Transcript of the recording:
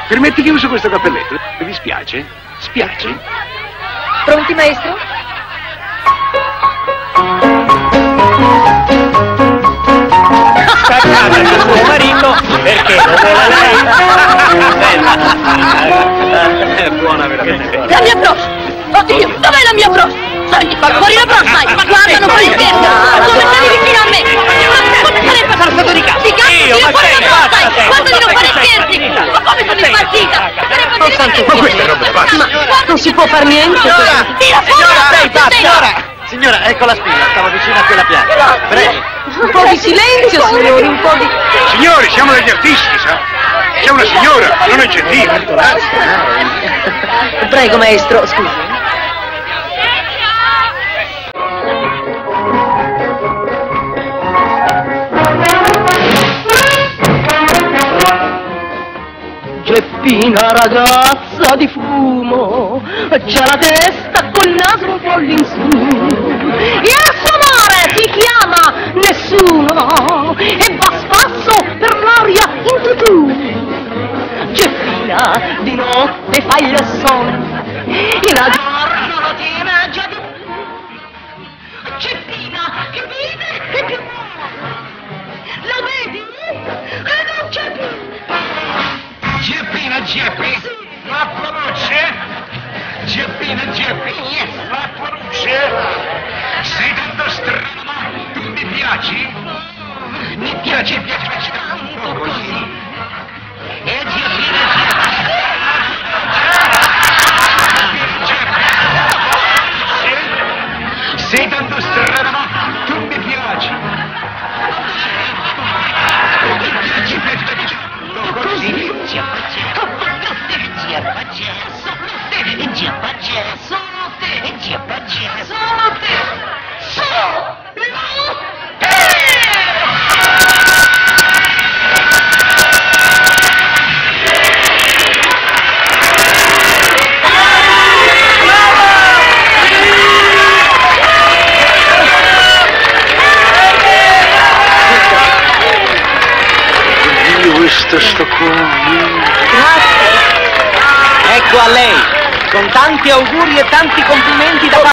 Permetti che uso questo cappelletto? Vi spiace? Spiace? Pronti, maestro? Staccata con suo marito perché lo vuole lei. È buona veramente. La mia brosse! Oddio, dov'è la mia brosse? Senti, fa fuori la brosse, dai! Guarda, non fai scherzi! Come stai vicino a me? Come sarebbe stato di casa? Di casa, tira fuori la brosse, dai! Guarda di non fare scherzi! Ma come sono impazzita? Ma questa è roba pazza! Ma non si può far niente! Signora! Tira fuori la brosse! Signora! Signora, ecco la spina, stavo vicino a quella pianta. Prego. Un po' di silenzio, signori, un po' di... Signori, siamo degli artisti, sa? C'è una signora, non è gentile. Prego, maestro, scusi. Geppina ragazza di fumo, c'ha la testa col naso un po' all'insù. E il suo amore si chiama Nessuno e va a spasso per l'aria in tutù. Geppina di notte fa il sonno e la giorno lo tiene già di più. Geppina che vive e che muore, la vedi e non c'è più. Geppina Geppi, la conosce? Geppina Geppi, la conosce? Sei tanto strano, ma tu mi piaci? Mi piaci tanto così. E Geppina Geppi, sei tanto strano, ma tu mi piaci. Così, sto qua. Grazie. Ecco a lei, con tanti auguri e tanti complimenti da parte